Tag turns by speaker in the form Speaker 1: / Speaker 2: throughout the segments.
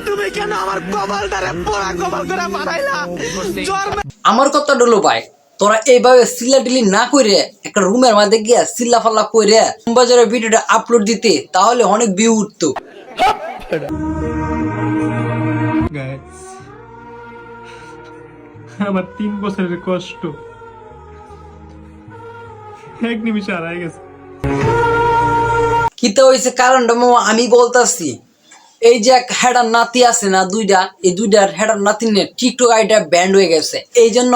Speaker 1: তুমি কেন আমার কপালটারে পোড়া কপাল করে বানাইলা?
Speaker 2: আমার কথা ডলো ভাই, তোরা এইভাবে সিল্লাডিলি না করে একটা রুমের মধ্যে গিয়ে সিল্লা ফাল্লা করে বাজারের ভিডিওটা আপলোড দিতে, তাহলে অনেক ভিউ উঠতো।
Speaker 3: আমার 3 বছরের কষ্ট এক নিমিষে হারাই গেছে।
Speaker 2: কিতা হয়েছে কারণটা আমি বলতাছি। এই যে হেডার নাতি আছে না দুইটা, এই দুইটার হেডার নাতি নিয়ে টিকটক আইডিটা ব্যান্ড হয়ে গেছে, এই জন্য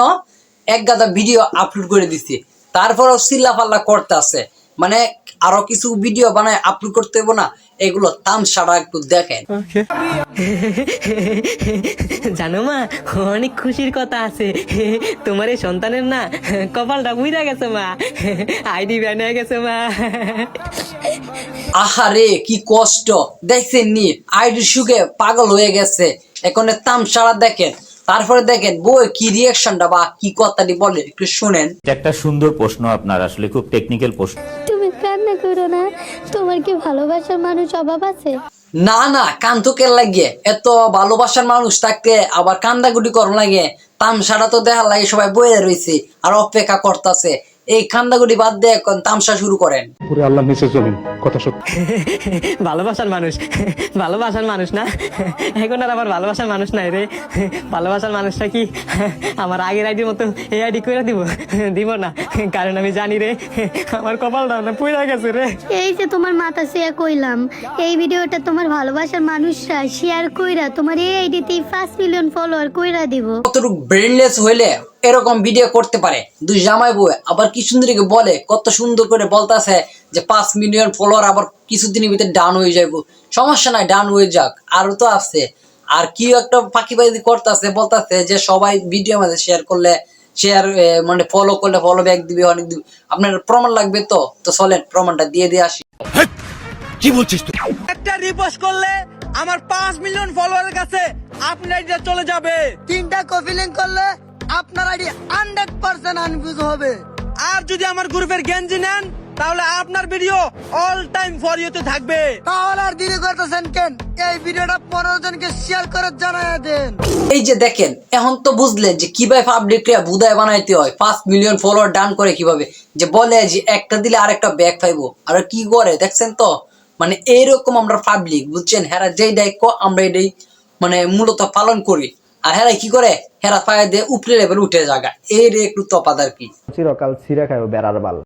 Speaker 2: এক গাদা ভিডিও আপলোড করে দিছি। তারপরেও চিল্লা পাল্লা করতে আছে, মানে আরো কিছু ভিডিও বানায় আপলোড করতে হইব না, এগুলো তামসাটা একটু দেখেন।
Speaker 4: জানো মা, অনেক খুশির কথা আছে। তোমার এই সন্তানের না কপালটা বুঝা গেছে মা, আইডি ব্যান হয়ে গেছে মা।
Speaker 2: আহারে কি কষ্ট দেখছেন নি, আইডির সুখে পাগল হয়ে গেছে। এখন তামসাটা দেখেন, তারপরে দেখেন বউ কি রিয়াকশনটা বা কি কথাটি বলে একটু শুনেন।
Speaker 5: একটা সুন্দর প্রশ্ন আপনার, আসলে খুব টেকনিক্যাল প্রশ্ন।
Speaker 6: তুমি কান্না করো না, তোমার কি ভালোবাসার মানুষ অভাব আছে?
Speaker 2: না না, কান্তকের লাগে এত ভালোবাসার মানুষ থাকতে আবার কান্দাগুটি করন লাগে? তামসাটা তো দেখার লাগে সবাই বয়ে রয়েছে আর অপেক্ষা করতেছে। এই কান্দাগুটি বাদ দিয়ে এখন তামসা শুরু করেন।
Speaker 3: আল্লাহ নিচে চলেন, কথা সত্য।
Speaker 4: ভালোবাসার মানুষ, ভালোবাসার মানুষ না, এখন আর আমার ভালোবাসার মানুষ নাই রে। ভালোবাসার মানুষটা কি আমার আগের আইডির মতো এই আইডি করে দিব না, কারণ আমি জানি রে আমার কপালটা না পুড়ে গেছে রে।
Speaker 6: এই যে তোমার মাথা শেয়ার কইলাম, এই ভিডিওটা তোমার ভালোবাসার মানুষরা শেয়ার কইরা তোমার এই আইডিতে 5 মিলিয়ন ফলোয়ার কইরা দিব।
Speaker 2: কতটুকু ব্রেনলেস হইলে এরকম ভিডিও করতে পারে? দুই জামাই বউ আবার কি সুন্দর বলে, কত সুন্দর করে বলতেছে যে 5 মিলিয়ন ফলোয়ার আবার কিছুদিনের ভিতরে ডান হয়ে যাইব। সমস্যা নাই, ডান হয়ে যাক, আরো তো আছে। আর কি একটা ফাঁকিবাজি করতেছে, বলতেছে যে সবাই ভিডিও মাঝে শেয়ার করলে শেয়ার মানে ফলো করলে ফলো ব্যাক দিবে, অনেক দিবে। আপনার প্রমাণ লাগবে তো চলেন প্রমাণটা দিয়ে আসি।
Speaker 1: কি বলছিস তুই? একটা রিপোস্ট করলে আমার 5 মিলিয়ন ফলোয়ারের কাছে আপনার আইডিয়া চলে যাবে। 3টা কপি লিংক করলে আপনার আইডি 100% আনভিউজ হবে। আর যদি আমার গ্রুপের গেঞ্জি নেন তাহলে আপনার ভিডিও অল টাইম ফর ইউতে থাকবে। তাহলে আর দেরি করতেছেন কেন? এই ভিডিওটা 15 জনকে শেয়ার করে জানায় দেন।
Speaker 2: এই যে দেখেন, এখন তো বুঝলেন যে কিভাবে পাবলিককে বুদায় বানাইতে হয়। 5 মিলিয়ন ফলোয়ার ডান করে কিভাবে, যে বলে যে একটা দিলে আরেকটা ব্যাক পাইবো, আর কি করে দেখছেন তো। মানে এইরকম আমরা পাবলিক, বুঝছেন, হেরা যেই দায়িত্ব আমরা এটাই মানে মূলত পালন করি। আর হেরা কি করে, হেরা পায়ে দিয়ে উপরে লেভেল উঠে জায়গা, এর একটু তফাৎ আর কি।
Speaker 7: চিরকাল ছিঁড়ে খাইও বেড়ার বাল।